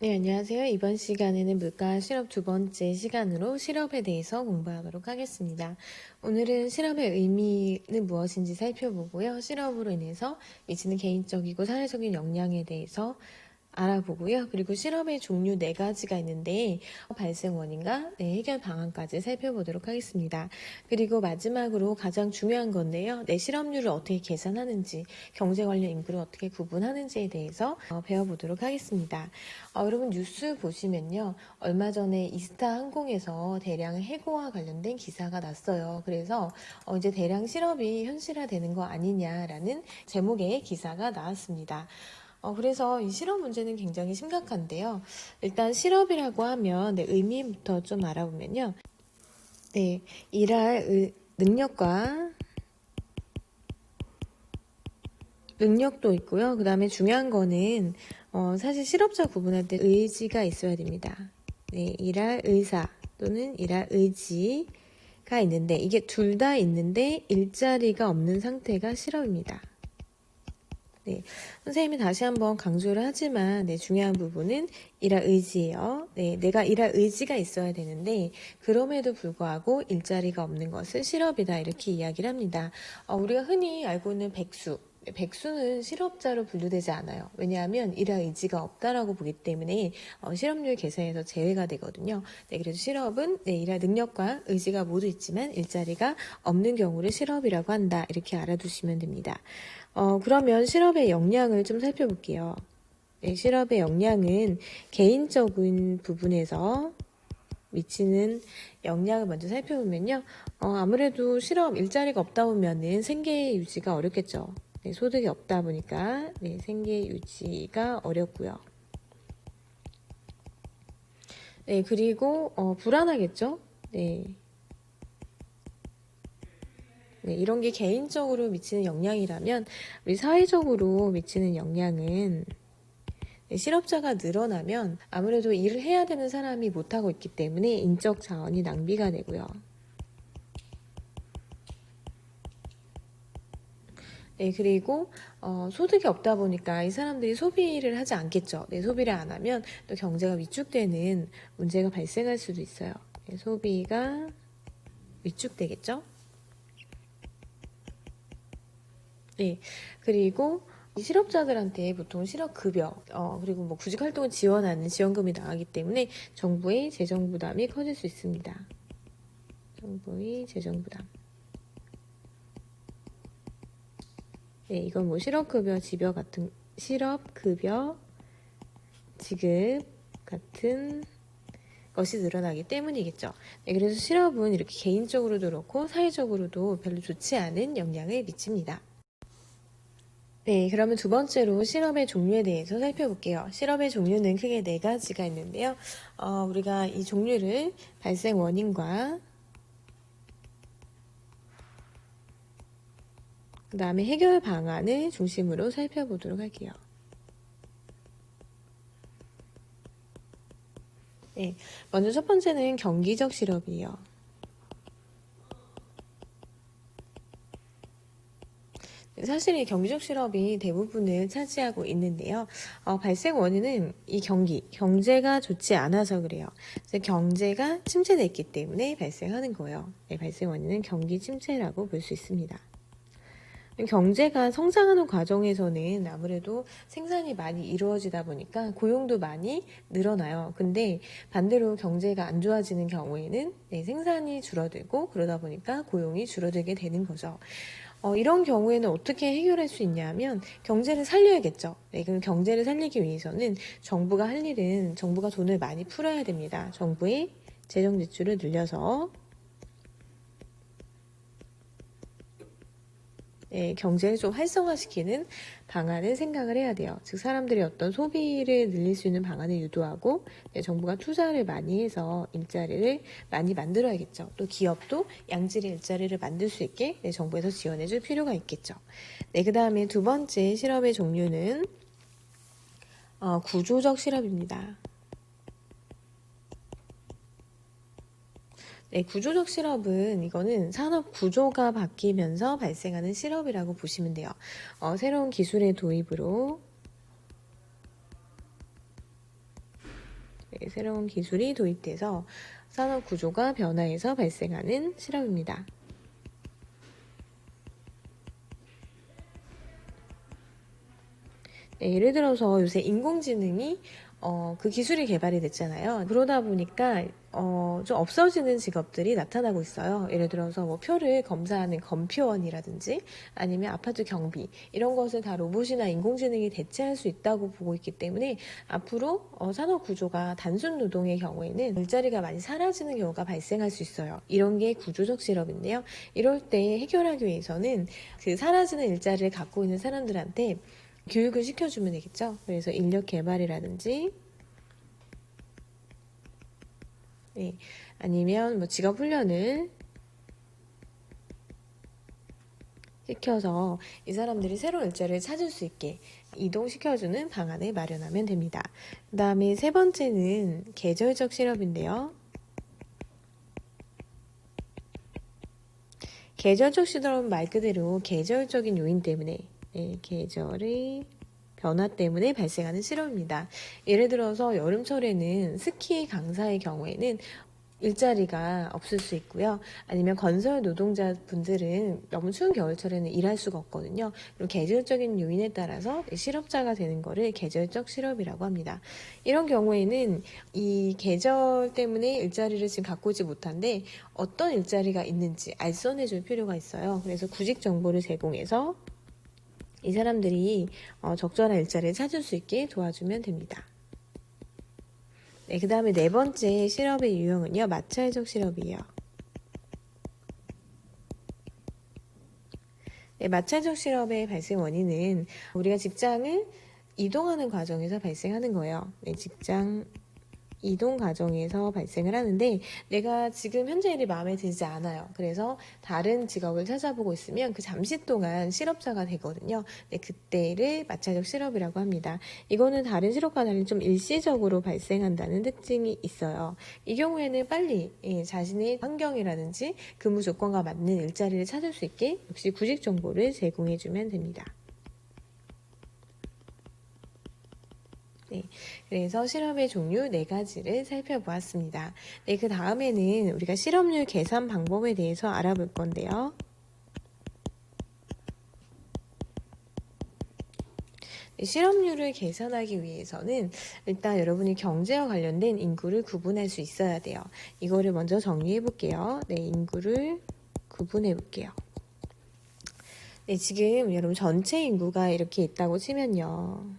네, 안녕하세요. 이번 시간에는 물가 실업 두 번째 시간으로 실업에 대해서 공부하도록 하겠습니다. 오늘은 실업의 의미는 무엇인지 살펴보고요. 실업으로 인해서 미치는 개인적이고 사회적인 영향에 대해서 알아보고요. 그리고 실업의 종류 네 가지가 있는데 발생 원인과 해결 방안까지 살펴보도록 하겠습니다. 그리고 마지막으로 가장 중요한 건데요. 내 실업률을 어떻게 계산하는지, 경제 관련 인구를 어떻게 구분하는지에 대해서 배워보도록 하겠습니다. 여러분 뉴스 보시면요. 얼마 전에 이스타 항공에서 대량 해고와 관련된 기사가 났어요. 그래서 이제 대량 실업이 현실화되는 거 아니냐라는 제목의 기사가 나왔습니다. 그래서 이 실업 문제는 굉장히 심각한데요. 일단 실업이라고 하면 의미부터 좀 알아보면요. 일할 능력과 능력도 있고요. 그 다음에 중요한 거는 사실 실업자 구분할 때 의지가 있어야 됩니다. 일할 의사 또는 일할 의지가 있는데 이게 둘 다 있는데 일자리가 없는 상태가 실업입니다. 선생님이 다시 한번 강조를 하지만 중요한 부분은 일할 의지예요. 내가 일할 의지가 있어야 되는데 그럼에도 불구하고 일자리가 없는 것을 실업이다 이렇게 이야기를 합니다. 우리가 흔히 알고 있는 백수는 실업자로 분류되지 않아요. 왜냐하면 일할 의지가 없다라고 보기 때문에 실업률 계산에서 제외가 되거든요. 그래서 실업은 일할 능력과 의지가 모두 있지만 일자리가 없는 경우를 실업이라고 한다. 이렇게 알아두시면 됩니다. 그러면 실업의 역량을 좀 살펴볼게요. 실업의 역량은 개인적인 부분에서 미치는 영향을 먼저 살펴보면요. 아무래도 실업 일자리가 없다 보면은 생계 유지가 어렵겠죠. 소득이 없다 보니까 생계 유지가 어렵고요. 그리고 불안하겠죠. 이런 게 개인적으로 미치는 영향이라면 우리 사회적으로 미치는 영향은 실업자가 늘어나면 아무래도 일을 해야 되는 사람이 못하고 있기 때문에 인적 자원이 낭비가 되고요. 그리고 소득이 없다 보니까 이 사람들이 소비를 하지 않겠죠. 소비를 안 하면 또 경제가 위축되는 문제가 발생할 수도 있어요. 소비가 위축되겠죠. 그리고 실업자들한테 보통 실업급여 그리고 뭐 구직활동을 지원하는 지원금이 나가기 때문에 정부의 재정부담이 커질 수 있습니다. 정부의 재정부담. 이건 뭐 실업급여 지급 같은 것이 늘어나기 때문이겠죠. 그래서 실업은 이렇게 개인적으로도 그렇고 사회적으로도 별로 좋지 않은 영향을 미칩니다. 그러면 두 번째로 실업의 종류에 대해서 살펴볼게요. 실업의 종류는 크게 네 가지가 있는데요. 우리가 이 종류를 발생 원인과 그 다음에 해결 방안을 중심으로 살펴보도록 할게요. 먼저 첫 번째는 경기적 실업이에요. 사실 이 경기적 실업이 대부분을 차지하고 있는데요. 발생 원인은 이 경제가 좋지 않아서 그래요. 경제가 침체됐기 때문에 발생하는 거예요. 발생 원인은 경기 침체라고 볼 수 있습니다. 경제가 성장하는 과정에서는 아무래도 생산이 많이 이루어지다 보니까 고용도 많이 늘어나요. 근데 반대로 경제가 안 좋아지는 경우에는 생산이 줄어들고 그러다 보니까 고용이 줄어들게 되는 거죠. 이런 경우에는 어떻게 해결할 수 있냐면 경제를 살려야겠죠. 그럼 경제를 살리기 위해서는 정부가 할 일은 정부가 돈을 많이 풀어야 됩니다. 정부의 재정 지출을 늘려서 경제를 좀 활성화시키는 방안을 생각을 해야 돼요. 즉 사람들이 어떤 소비를 늘릴 수 있는 방안을 유도하고 정부가 투자를 많이 해서 일자리를 많이 만들어야겠죠. 또 기업도 양질의 일자리를 만들 수 있게 정부에서 지원해 줄 필요가 있겠죠. 그 다음에 두 번째 실업의 종류는 구조적 실업입니다. 구조적 실업은 이거는 산업 구조가 바뀌면서 발생하는 실업이라고 보시면 돼요. 새로운 기술의 도입으로 네, 새로운 기술이 도입돼서 산업 구조가 변화해서 발생하는 실업입니다. 네, 예를 들어서 요새 인공지능이 그 기술이 개발이 됐잖아요. 그러다 보니까 좀 없어지는 직업들이 나타나고 있어요. 예를 들어서 뭐 표를 검사하는 검표원이라든지 아니면 아파트 경비 이런 것을 다 로봇이나 인공지능이 대체할 수 있다고 보고 있기 때문에 앞으로 산업 구조가 단순 노동의 경우에는 일자리가 많이 사라지는 경우가 발생할 수 있어요. 이런 게 구조적 실업인데요. 이럴 때 해결하기 위해서는 그 사라지는 일자리를 갖고 있는 사람들한테 교육을 시켜주면 되겠죠. 그래서 인력 개발이라든지 네, 아니면 뭐 직업 훈련을 시켜서 이 사람들이 새로운 일자리를 찾을 수 있게 이동시켜주는 방안을 마련하면 됩니다. 그 다음에 세 번째는 계절적 실업인데요. 계절적 실업은 말 그대로 계절적인 요인 때문에 계절의 변화 때문에 발생하는 실업입니다. 예를 들어서 여름철에는 스키 강사의 경우에는 일자리가 없을 수 있고요. 아니면 건설 노동자분들은 너무 추운 겨울철에는 일할 수가 없거든요. 그리고 계절적인 요인에 따라서 실업자가 되는 거를 계절적 실업이라고 합니다. 이런 경우에는 이 계절 때문에 일자리를 지금 갖고 있지 못한데 어떤 일자리가 있는지 알선해 줄 필요가 있어요. 그래서 구직 정보를 제공해서 이 사람들이 적절한 일자리를 찾을 수 있게 도와주면 됩니다. 네, 그 다음에 네 번째 실업의 유형은요, 마찰적 실업이에요. 네, 마찰적 실업의 발생 원인은 우리가 직장을 이동하는 과정에서 발생하는 거예요. 네, 직장 이동 과정에서 발생을 하는데 내가 지금 현재 일이 마음에 들지 않아요. 그래서 다른 직업을 찾아보고 있으면 그 잠시 동안 실업자가 되거든요. 네, 그때를 마찰적 실업이라고 합니다. 이거는 다른 실업과 달리 좀 일시적으로 발생한다는 특징이 있어요. 이 경우에는 빨리 자신의 환경이라든지 근무 조건과 맞는 일자리를 찾을 수 있게 역시 구직 정보를 제공해주면 됩니다. 네, 그래서 실업의 종류 4가지를 살펴보았습니다. 네, 그 다음에는 우리가 실업률 계산 방법에 대해서 알아볼 건데요. 네, 실업률을 계산하기 위해서는 일단 여러분이 경제와 관련된 인구를 구분할 수 있어야 돼요. 이거를 먼저 정리해 볼게요. 네, 인구를 구분해 볼게요. 네, 지금 여러분 전체 인구가 이렇게 있다고 치면요.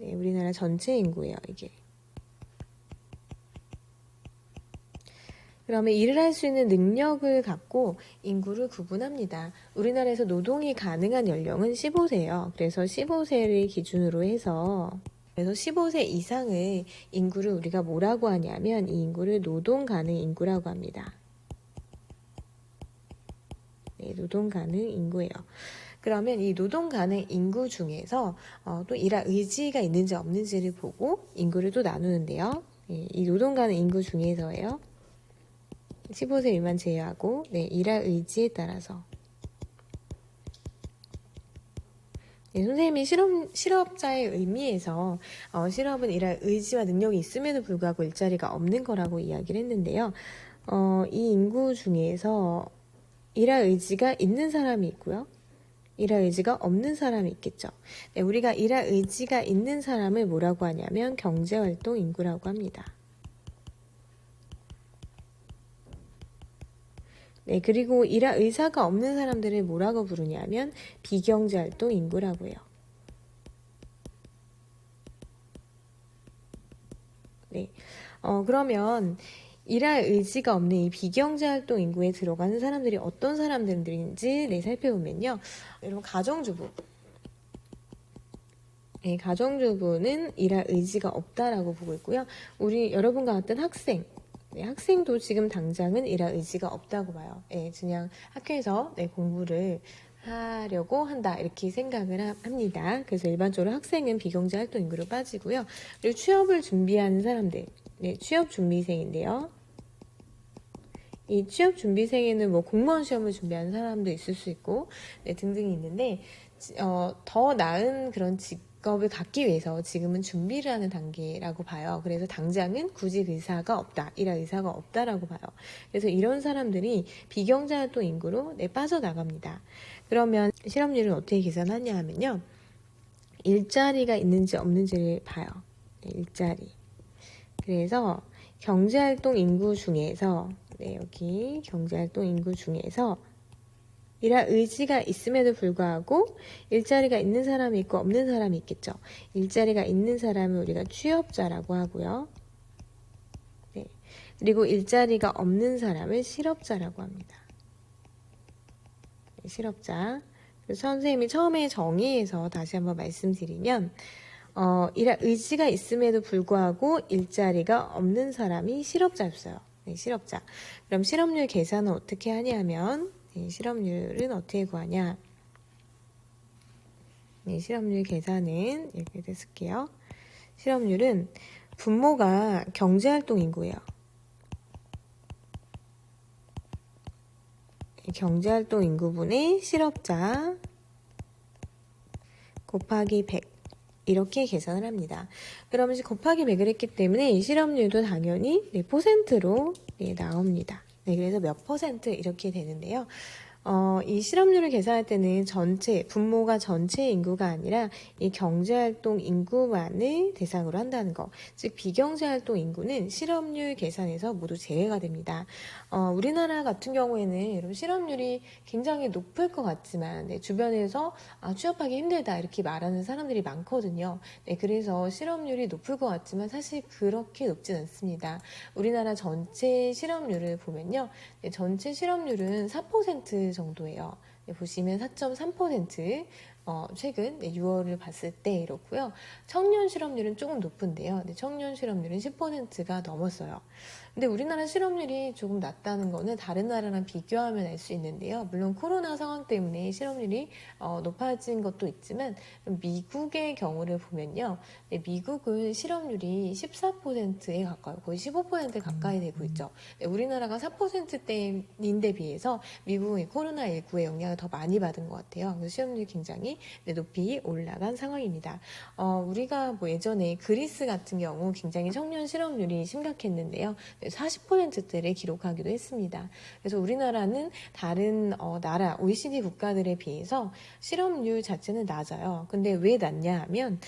네, 우리나라 전체 인구예요, 이게. 그러면 일을 할 수 있는 능력을 갖고 인구를 구분합니다. 우리나라에서 노동이 가능한 연령은 15세예요. 그래서 15세를 기준으로 해서 그래서 15세 이상의 인구를 우리가 뭐라고 하냐면 이 인구를 노동 가능 인구라고 합니다. 네, 노동 가능 인구예요. 그러면 이 노동 가능 인구 중에서 또 일할 의지가 있는지 없는지를 보고 인구를 또 나누는데요. 이 노동 가능 인구 중에서예요. 15세 미만 제외하고 일할 의지에 따라서 선생님이 실업자의 의미에서 실업은 일할 의지와 능력이 있음에도 불구하고 일자리가 없는 거라고 이야기를 했는데요. 이 인구 중에서 일할 의지가 있는 사람이 있고요. 일할 의지가 없는 사람이 있겠죠. 네, 우리가 일할 의지가 있는 사람을 뭐라고 하냐면 경제활동 인구라고 합니다. 네, 그리고 일할 의사가 없는 사람들을 뭐라고 부르냐면 비경제활동 인구라고 해요. 네, 그러면 일할 의지가 없는 이 비경제활동 인구에 들어가는 사람들이 어떤 사람들인지 살펴보면요. 여러분 가정주부. 네, 가정주부는 일할 의지가 없다라고 보고 있고요. 우리 여러분과 같은 학생. 네, 학생도 지금 당장은 일할 의지가 없다고 봐요. 네, 그냥 학교에서 공부를 하려고 한다 이렇게 생각을 합니다. 그래서 일반적으로 학생은 비경제 활동 인구로 빠지고요. 그리고 취업을 준비하는 사람들, 취업 준비생인데요. 이 취업 준비생에는 뭐 공무원 시험을 준비하는 사람도 있을 수 있고 등등이 있는데 더 나은 그런 직업을 갖기 위해서 지금은 준비를 하는 단계라고 봐요. 그래서 당장은 구직 의사가 없다, 일할 의사가 없다라고 봐요. 그래서 이런 사람들이 비경제활동 인구로 빠져나갑니다. 그러면 실업률을 어떻게 계산하냐 하면요. 일자리가 있는지 없는지를 봐요. 일자리. 그래서 경제활동 인구 중에서 여기 경제활동 인구 중에서 일할 의지가 있음에도 불구하고 일자리가 있는 사람이 있고 없는 사람이 있겠죠. 일자리가 있는 사람은 우리가 취업자라고 하고요. 그리고 일자리가 없는 사람은 실업자라고 합니다. 실업자. 그래서 선생님이 처음에 정의해서 다시 한번 말씀드리면 일할 의지가 있음에도 불구하고 일자리가 없는 사람이 실업자였어요. 실업자. 그럼 실업률 계산은 어떻게 하냐면 실업률은 어떻게 구하냐? 실업률 계산은 이렇게 쓸게요. 실업률은 분모가 경제활동 인구예요. 경제활동 인구분의 실업자 곱하기 100 이렇게 계산을 합니다. 그러면 이제 곱하기 100을 했기 때문에 이 실업률도 당연히 %로 나옵니다. 그래서 몇 퍼센트 이렇게 되는데요. 이 실업률을 계산할 때는 분모가 전체 인구가 아니라 이 경제활동 인구만을 대상으로 한다는 거. 즉, 비경제활동 인구는 실업률 계산에서 모두 제외가 됩니다. 우리나라 같은 경우에는 여러분 실업률이 굉장히 높을 것 같지만 주변에서 취업하기 힘들다 이렇게 말하는 사람들이 많거든요. 그래서 실업률이 높을 것 같지만 사실 그렇게 높진 않습니다. 우리나라 전체 실업률을 보면요. 전체 실업률은 4% 정도예요. 보시면 4.3%, 최근 6월을 봤을 때 이렇고요. 청년 실업률은 조금 높은데요. 청년 실업률은 10%가 넘었어요. 근데 우리나라 실업률이 조금 낮다는 거는 다른 나라랑 비교하면 알 수 있는데요. 물론 코로나 상황 때문에 실업률이 높아진 것도 있지만 미국의 경우를 보면요. 미국은 실업률이 14%에 가까워요. 거의 15% 가까이 되고 있죠. 우리나라가 4%대인데 비해서 미국은 코로나19의 영향을 더 많이 받은 것 같아요. 그래서 실업률이 굉장히 높이 올라간 상황입니다. 우리가 예전에 그리스 같은 경우 굉장히 청년 실업률이 심각했는데요. 40%대를 기록하기도 했습니다. 그래서 우리나라는 다른 나라 OECD 국가들에 비해서 실업률 자체는 낮아요. 근데 왜 낮냐 하면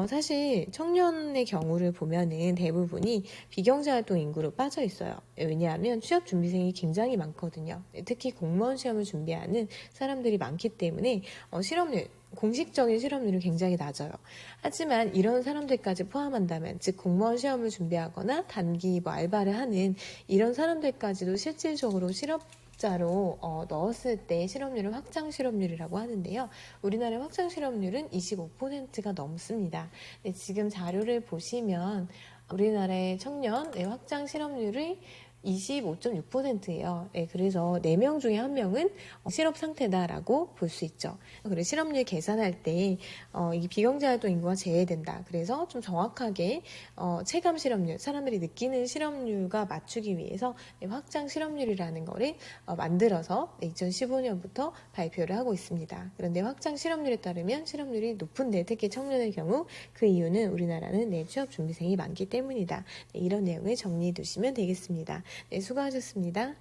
사실 청년의 경우를 보면은 대부분이 비경제활동 인구로 빠져 있어요. 왜냐하면 취업 준비생이 굉장히 많거든요. 특히 공무원 시험을 준비하는 사람들이 많기 때문에 공식적인 실업률은 굉장히 낮아요. 하지만 이런 사람들까지 포함한다면, 즉 공무원 시험을 준비하거나 단기 알바를 하는 이런 사람들까지도 실질적으로 실업자로 넣었을 때 실업률을 확장 실업률이라고 하는데요. 우리나라의 확장 실업률은 25%가 넘습니다. 지금 자료를 보시면 우리나라의 청년 확장 실업률이 25.6%예요. 그래서 4명 중에 1명은 실업 상태다라고 볼 수 있죠. 그래서 실업률 계산할 때 이게 비경제활동 인구가 제외된다. 그래서 좀 정확하게 체감 실업률, 사람들이 느끼는 실업률과 맞추기 위해서 확장 실업률이라는 거를 만들어서 2015년부터 발표를 하고 있습니다. 그런데 확장 실업률에 따르면 실업률이 높은데 특히 청년의 경우 그 이유는 우리나라는 취업 준비생이 많기 때문이다. 이런 내용을 정리해 두시면 되겠습니다. 수고하셨습니다.